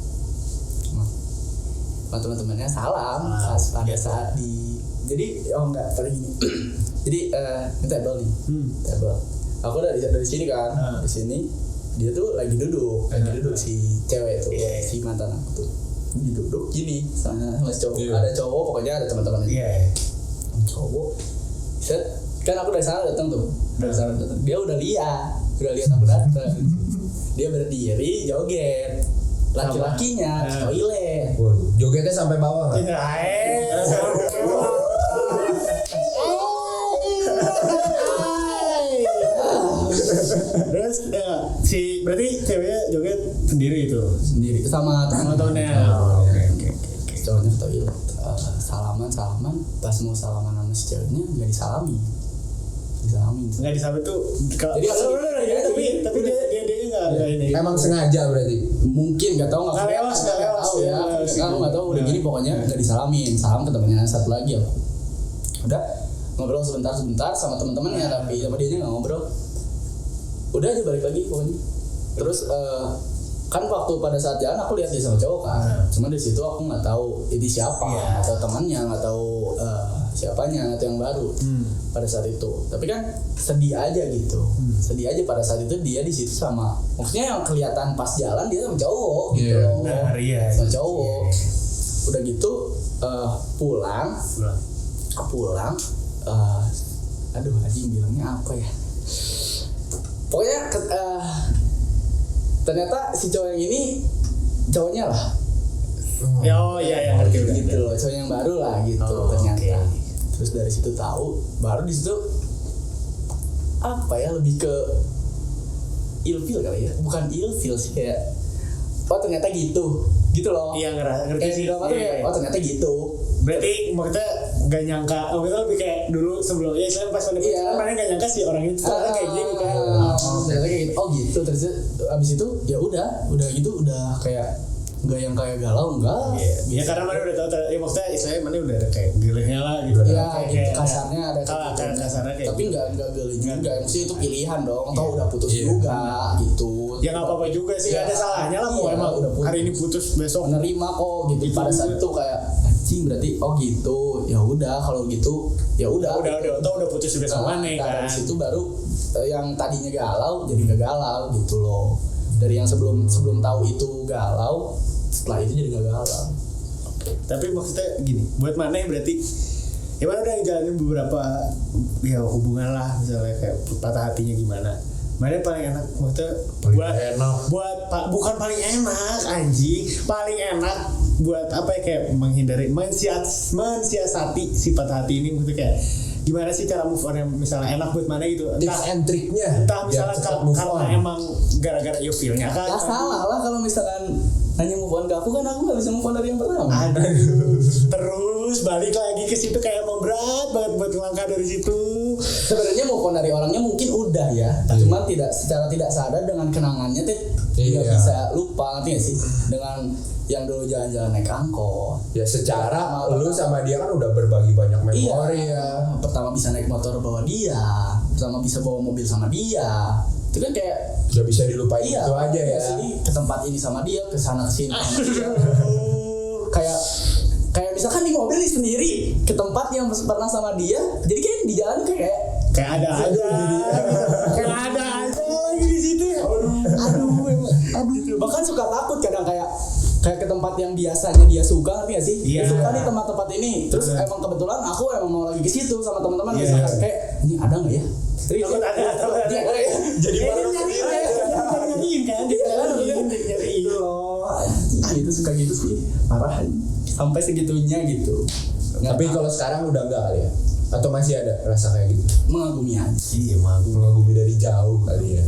Sama teman-temannya salam pas pada saat di enggak pada gini. Jadi ini table nih. Table. Aku dari sini kan. Di sini dia tuh lagi duduk si cewek tuh, si mantan aku tuh. Duduk gini sama cowok. Ada cowok pokoknya ada teman-temannya. Cowok. Set kan aku dari sana datang tuh. Dia udah lihat aku datang. Dia berdiri joget. Laki-lakinya ke toilet. Waduh, jogetnya sampai bawah nggak? Terus berarti ceweknya joget sendiri itu. Sendiri sama Teman-temannya. Oke. Cowoknya ke toilet. Salaman. Pas mau salaman sama si ceweknya nggak disalamin. Nggak disabet tuh. Jadi tapi dia nggak ini. Emang sengaja berarti. Mungkin nggak tahu Nggak lewas, tahu ya. Aku nggak tahu udah gini pokoknya nggak disalamin. Salam ke temannya satu lagi aku. Udah ngobrol sebentar sama teman-temannya tapi sama dia nggak ngobrol. Udah aja balik lagi pokoknya. Terus kan waktu pada saat jalan aku lihat dia sama cowok kan. Cuman di situ aku nggak tahu ini siapa atau temannya, nggak tahu siapanya atau yang baru pada saat itu. Tapi kan sedih aja gitu. Sedih aja pada saat itu dia di situ sama. Maksudnya yang kelihatan pas jalan dia sama cowok gitu. Benar, iya. Sama cowok. Udah gitu pulang. Aduh anjing bilangnya apa ya? Pokoknya ternyata si cowok yang ini cowoknya lah. Oh iya ngerti udah. Gitu loh, cowok yang baru lah gitu ternyata. Okay. Terus dari situ tahu, baru di situ apa ya lebih ke ilfil kali ya? Bukan ilfil sih kayak ternyata gitu loh. Iya ngerti Kayak sih. di drama tuh kayak ternyata gitu. Berarti maksudnya gak nyangka, maksudnya lebih kayak dulu sebelum ya saya pas pada pacaran mana gak nyangka sih orang itu ternyata kayak gini kan. Ternyata kayak gitu. Gitu. Terus abis itu ya udah gitu udah kayak nggak yang kayak galau enggak. Ya karena mana udah tahu, ya maksudnya istilahnya mana udah ada kayak gelehnya lah gitu. Ya gitu kasarnya ada kayak kasarnya kayak. tapi nggak geli juga. Maksudnya itu pilihan dong. Atau udah putus juga gitu. Ya nggak apa-apa juga sih, gak ada salahnya lah mau emang udah putus. hari ini putus besok Menerima kok gitu. Pada saat itu kayak anjing berarti gitu. Ya udah kalau gitu ya udah. udah putus juga sama nih kan. Dari situ baru yang tadinya galau jadi gak galau gitu loh. Dari yang sebelum tahu itu galau, setelah itu jadi gak galau. Tapi maksudnya gini, buat mana berarti ya mana udah jalanin beberapa ya hubungan lah, misalnya kayak patah hatinya gimana. Mana paling enak maksudnya buat bukan paling enak anjing, paling enak buat apa ya, kayak menghindari mensiasati sifat hati ini, maksudnya kayak gimana sih cara move on yang misalnya enak buat mana gitu, Tips and triknya. entah misalnya biar cepat move karena on. emang gara-gara feelnya kan. Gak salah lah kalau misalkan nanya move on ke aku kan aku gak bisa move on dari yang pertama. Aduh, terus balik lagi ke situ kayak emang berat banget buat melangkah dari situ. Sebenarnya move on dari orangnya mungkin udah ya, cuma secara tidak sadar dengan kenangannya nggak Iya. bisa lupa, ngerti gak sih? Dengan yang dulu jalan-jalan naik angkot. Ya secara lu sama dia kan udah berbagi banyak memori ya. Pertama bisa naik motor bawa dia, pertama bisa bawa mobil sama dia. Itu kan kayak Udah bisa dilupain itu aja ya. Ke tempat ini sama dia, ke sana ke sini sama dia. kayak misalkan di mobil nih sendiri ke tempat yang pernah sama dia, jadi kayak di jalan kayak Kayak ada aja lagi di situ ya. aduh bahkan suka takut kadang kayak ke tempat yang biasanya dia suka, ngerti gak sih? Iya. Dia suka nih tempat-tempat ini, terus emang kebetulan aku emang mau lagi ke situ sama teman-teman, Iya. misalkan kayak ini ada nggak ya? Terus Ada. Jadi baru nyariin kan, nyariin. itu suka gitu sih, parah sampai segitunya gitu. Tapi kalau sekarang udah enggak kali ya? Atau masih ada rasa kayak gitu? Mengagumi aja sih, Iya, Mengagumi dari jauh kali ya.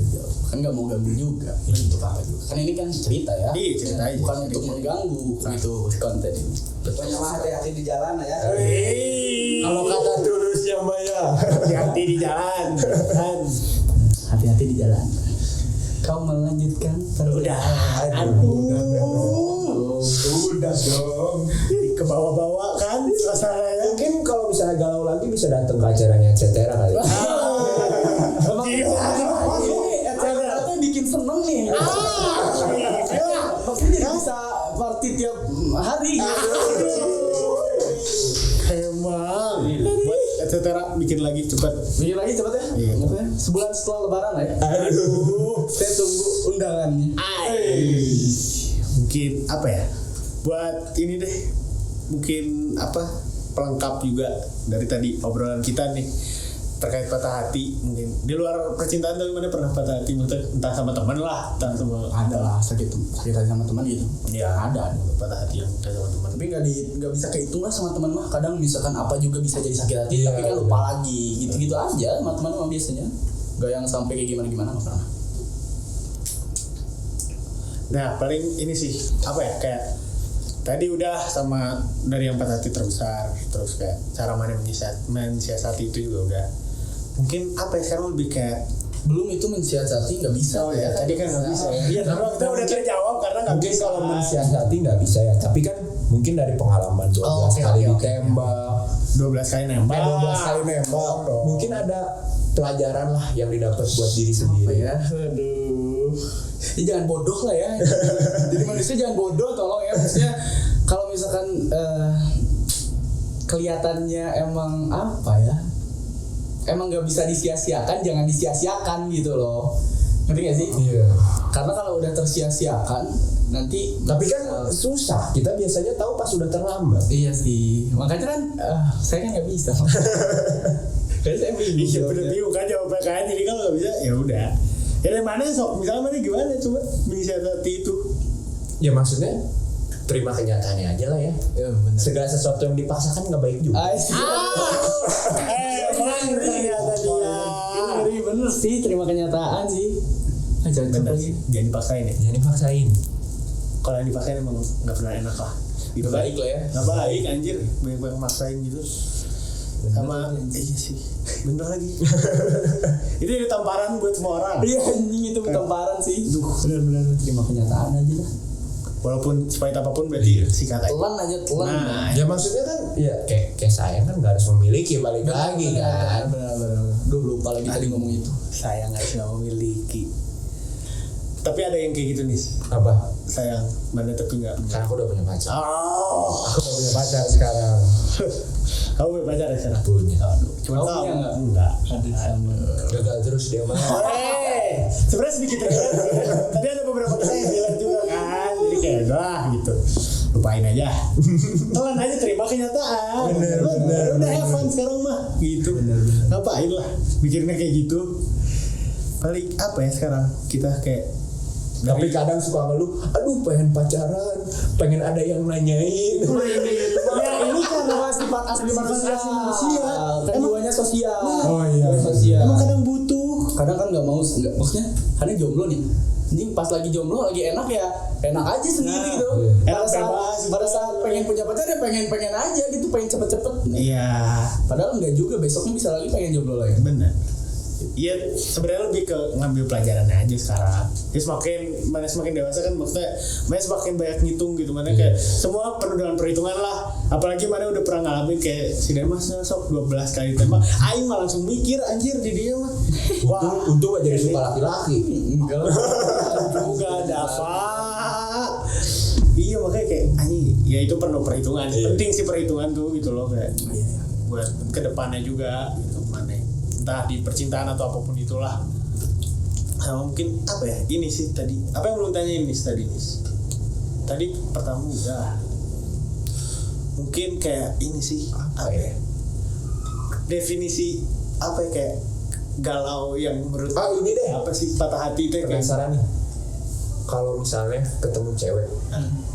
kan nggak mau ganggu juga untuk apa juga, kan ini kan cerita ya, Iya, cerita aja. bukan untuk mengganggu gitu konten ini. Pokoknya mah hati-hati di jalan ya. Kalau kata tulusnya Maya. hati-hati di jalan kan. Hati-hati di jalan. Kau melanjutkan Udah dong. Jadi ke bawah-bawah kan suasananya. Mungkin kalau misalnya galau lagi bisa datang ke acaranya Cetera kali. Ini acara tuh bikin seneng nih. Maksudnya jadi bisa party tiap hari gitu. Emang buat etc. bikin lagi cepat. Bikin lagi cepet ya. Iya. Maksudnya sebulan setelah lebaran lah ya. Aduh. Saya tunggu undangannya. Mungkin apa ya, buat ini deh, mungkin apa, pelengkap juga dari tadi obrolan kita nih terkait patah hati. Mungkin di luar percintaan tapi mana pernah patah hati, maksudnya entah sama teman lah, entah sama Ada lah sakit hati sama teman gitu. ya Ada. patah hati yang entah sama teman. Tapi nggak bisa kehitung lah sama teman mah. Kadang misalkan apa juga bisa jadi sakit hati, Iya, tapi kan lupa lagi. Gitu-gitu aja sama teman mah biasanya. Gak yang sampai kayak gimana nggak pernah. Nah paling ini sih apa ya, kayak tadi udah sama dari yang patah hati terbesar, terus kayak cara mana mensiasati itu juga udah. Mungkin apa ya, sekarang lebih kayak Belum itu mensiasati nggak bisa. oh ya tadi kan nggak bisa ya. Iya, tapi kita udah terjawab karena nggak Mungkin bisa. kalau mensiasati nggak bisa ya. Tapi kan mungkin dari pengalaman 12 oke, kali oke. ditembak. 12 kali nembak. 12 kali nembak. Mungkin ada pelajaran lah yang didapat buat diri sendiri. Ya, aduh. Ya, jangan bodoh lah ya. Jadi manusia jangan bodoh, tolong ya. Maksudnya kalau misalkan kelihatannya emang apa ya? Emang nggak bisa disia-siakan, jangan disia-siakan gitu loh. Ngerti gak sih? Iya. Karena kalau udah tersia-siakan nanti. Tapi kan susah. Kita biasanya tahu pas udah terlambat. Iya sih. Makanya kan saya kan nggak bisa. Jadi saya bingung. Iya bener bingung kan jawabnya kan, jadi kalau nggak bisa ya udah. Ya dari mana sok, misalnya mana gimana coba mensiasati itu? Ya maksudnya terima kenyataannya aja lah ya. Ya benar. Segala sesuatu yang dipaksakan nggak baik juga. Emang ternyata dia. Ngeri bener sih, terima kenyataan sih. Jangan Bener coba sih, jangan dipaksain ya. Jangan dipaksain. Kalau yang dipaksain emang nggak pernah enak lah. Gitu Baik lah ya. Nggak baik anjir, banyak maksain gitu. Sama iya sih, bener lagi. Itu jadi tamparan buat semua orang. Iya anjing itu tamparan sih. Bener-bener terima kenyataan aja lah. Walaupun sepahit apapun berarti sikat aja. Telan aja telan. Nah, Ya maksudnya kan ya kayak sayang kan nggak harus memiliki, balik lagi kan. Bener. Duh lupa lagi tadi ngomong itu. sayang harus nggak memiliki. Tapi ada yang kayak gitu nih, Apa? sayang mana tapi nggak. Karena aku udah punya pacar. Oh, Aku udah punya pacar sekarang. kamu punya pacar ya sekarang? Punya. Cuma Kamu tahu punya nggak? enggak. Aduh sama. Gagal terus dia mah. Sebenarnya sedikit aja. Tadi ada beberapa kata yang bilang juga kan, jadi kayak gitu. Lupain aja. Telan aja, terima kenyataan. Bener. Udah have fun sekarang mah, gitu. Ngapain lah, mikirnya kayak gitu. Paling apa ya sekarang kita kayak Tapi kadang suka ngeluh, aduh pengen pacaran, pengen ada yang nanyain. Ya ini karena sifat asli manusia. Kan jiwanya sosial. Oh iya. Sosial. Emang kadang butuh. Kadang kan nggak maksudnya kadang jomblo nih. Anjing pas lagi jomblo lagi enak ya enak aja sendiri gitu. Enak bebas. Pada saat pengen punya pacar ya pengen aja gitu, pengen cepet-cepet. Iya. Padahal enggak juga, besoknya bisa lagi pengen jomblo lagi. Benar. Iya, sebenarnya lebih ke ngambil pelajarannya aja sekarang. Jadi semakin dewasa kan maksudnya mana semakin banyak ngitung gitu, mana kayak semua penuh dengan perhitungan lah. Apalagi mana udah pernah ngalamin kayak si Demas sok 12 kali tembak. Aing mah langsung mikir anjir di dia mah. Untung aja jadi suka laki-laki. Enggak lah. Juga dafa. Iya makanya kayak anjing, ya itu penuh perhitungan. Penting sih perhitungan tuh gitu loh kayak. Buat kedepannya juga gitu mana. Entah di percintaan atau apapun itulah. Nah, mungkin apa ya ini sih tadi apa yang belum tanya ini tadi tadi pertama udah mungkin kayak ini sih apa ya definisi apa ya kayak galau yang menurut Ini deh apa sih patah hati itu kayak penasaran nih. Kalau misalnya ketemu cewek,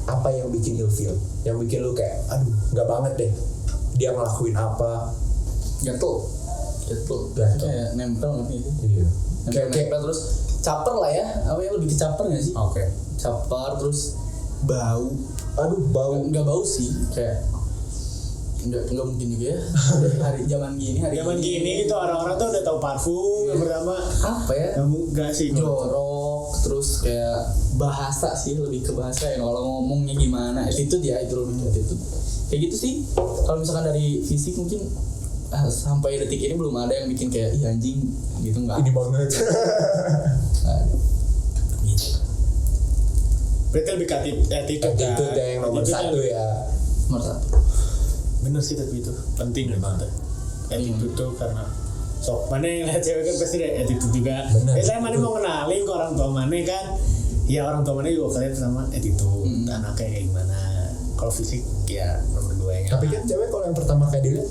apa yang bikin ilfeel? Yang bikin lu kayak, aduh, nggak banget deh. Dia ngelakuin apa? Gatel. Kayak nempel gitu. Iya. Nempel terus caper lah ya. Apa yang lebih ke caper nggak sih? Oke. Caper terus bau. Aduh, bau. Nggak bau sih, kayak nggak mungkin juga ya. Hari zaman gini gitu orang-orang tuh udah tahu parfum yang pertama apa ya? enggak sih Jorok, terus kayak bahasa sih, lebih ke bahasa ya. Kalau ngomongnya gimana, attitude ya, itu lebih ke attitude. Kayak gitu sih. Kalau misalkan dari fisik mungkin sampai detik ini belum ada yang bikin kayak ih anjing gitu, nggak. Ini banget. Gitu. berarti lebih ke attitude Attitude yang nomor satu ya. Nomor satu. Bener sih tapi itu penting banget attitude tuh karena sok mana yang lihat cewek kan pasti ada attitude juga. Saya mana mau kenalin ke orang tua mana kan, ya orang tua mana juga kalian sama attitude anaknya kayak gimana. Kalau fisik ya nomor 2 nya. Tapi kan cewek kalau yang pertama kayak dilihat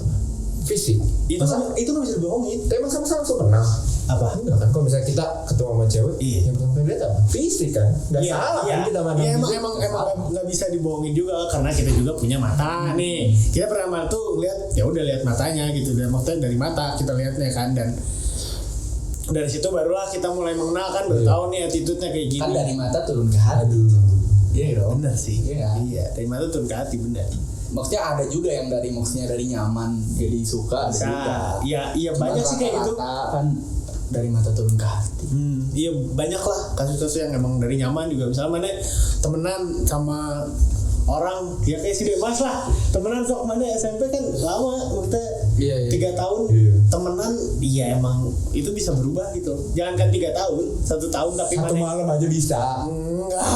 fisik. Itu nggak bisa dibohongin. Tapi masa langsung kenal. Apa? Enggak kan, kalau misalnya kita ketemu sama cewek, yang pertama kali lihat apa? Fisik kan, nggak salah kan kita mandang. Iya emang nggak bisa dibohongin juga karena kita juga punya mata nih. Kita pertama tuh lihat ya udah lihat matanya gitu, dan maksudnya dari mata kita lihatnya kan, dan dari situ barulah kita mulai mengenal kan, baru tahu nih attitude-nya kayak gini. Kan dari mata turun ke hati. Iya dong. Bener sih. Iya. Dari mata turun ke hati bener. Maksudnya ada juga yang dari nyaman jadi suka, ada juga. Iya Cuman banyak sih kayak gitu. kan dari mata turun ke hati. Iya banyak lah kasus-kasus yang emang dari nyaman juga. Misalnya mana temenan sama orang ya kayak si Demas lah, temenan sok mana SMP kan lama, maksudnya 3 tahun temenan, iya emang itu bisa berubah gitu. Jangankan 3 tahun, 1 tahun tapi Satu malam aja bisa. Enggak.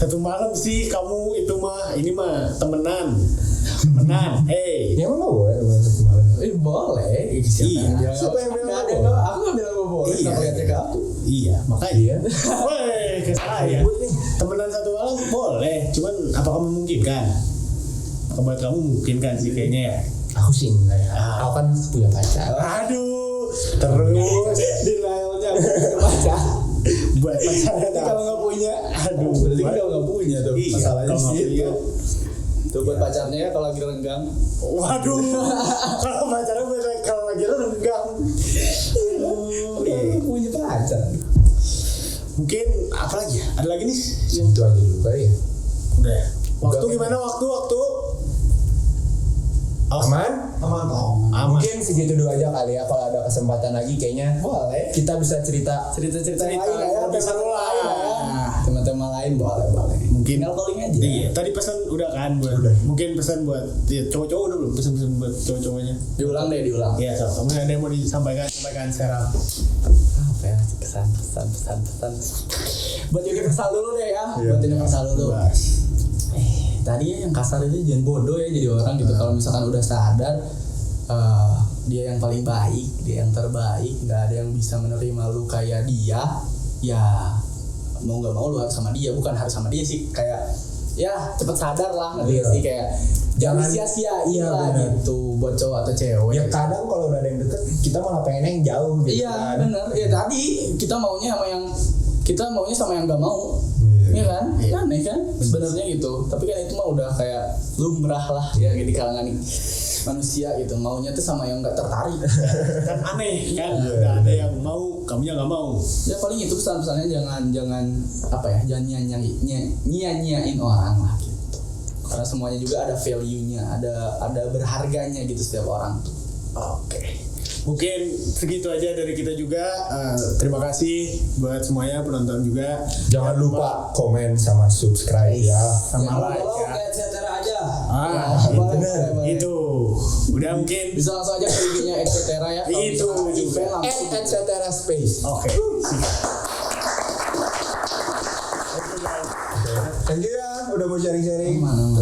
1 malam sih kamu itu mah, ini mah temenan. Ya emang nggak boleh temenan 1 malam. Boleh. Siapa yang bilang nggak boleh? Aku nggak bilang boleh. Iya. Kenapa lihatnya ke aku? Iya makanya. Woi ke saya. Temenan 1 malam boleh, cuman apakah memungkinkan? Buat kamu memungkinkan sih kayaknya ya. Aku sih enggak ya. Aku kan punya pacar. Aduh, terus Denialnya baca. buat pacaran. Kalau nggak punya, Aduh, berarti kalau nggak punya tuh Iya, masalahnya kalau nggak sih punya. itu. Tuh buat pacarnya ya kalau lagi renggang. Waduh, kalau pacaran kalau lagi renggang. Udah punya pacar. Mungkin apa lagi ya? Ada lagi nih? Itu aja dulu kali ya. Udah ya? Waktu Udah. gimana waktu? Aman? Aman toh. Mungkin segitu dulu aja kali ya. Kalau ada kesempatan lagi kayaknya Boleh. kita bisa cerita Cerita-cerita lain ya, lebih seru lah. Tema-tema lain boleh. Mungkin Tinggal calling aja. Iya, tadi pesan udah kan buat. Mungkin pesan buat ya, cowok-cowok udah belum pesan buat cowok-cowoknya. Diulang. Iya, so, kamu ada yang mau disampaikan sekarang. Apa ya? Pesan. Buat universal dulu deh ya. Buat universal dulu. Tadi ya yang kasar itu jangan bodoh ya jadi orang gitu. Kalau misalkan udah sadar dia yang paling baik, dia yang terbaik, nggak ada yang bisa menerima lu kayak dia, ya mau nggak mau lu harus sama dia, bukan harus sama dia sih, kayak ya cepet sadar lah ngerti sih, kayak jangan sia-siain lah gitu buat cowok atau cewek. Ya kadang kalau udah ada yang deket kita malah pengen yang jauh gitu. Iya kan. bener. Ya tadi kita maunya sama yang kita maunya sama yang nggak mau. Iya kan? Aneh kan? Sebenarnya gitu. Tapi kan itu mah udah kayak lumrah lah ya di kalangan manusia gitu. Maunya tuh sama yang nggak tertarik. Kan aneh kan, udah ada yang mau, kamunya nggak mau. Ya paling itu pesan-pesannya jangan apa ya, jangan nyanyain orang lah gitu. Karena semuanya juga ada value-nya, ada berharganya gitu setiap orang tuh. Oke. Mungkin segitu aja dari kita juga. Terima kasih buat semuanya penonton juga. Jangan lupa komen sama subscribe ya. Sama like Follow ya. ke etc. aja. Boleh. Itu udah mungkin. Bisa langsung aja ke IG-nya etc. ya. Kalau Itu misalkan ada juga. event langsung. etc space. Oke. Thank you ya udah mau sharing-sharing. Mana.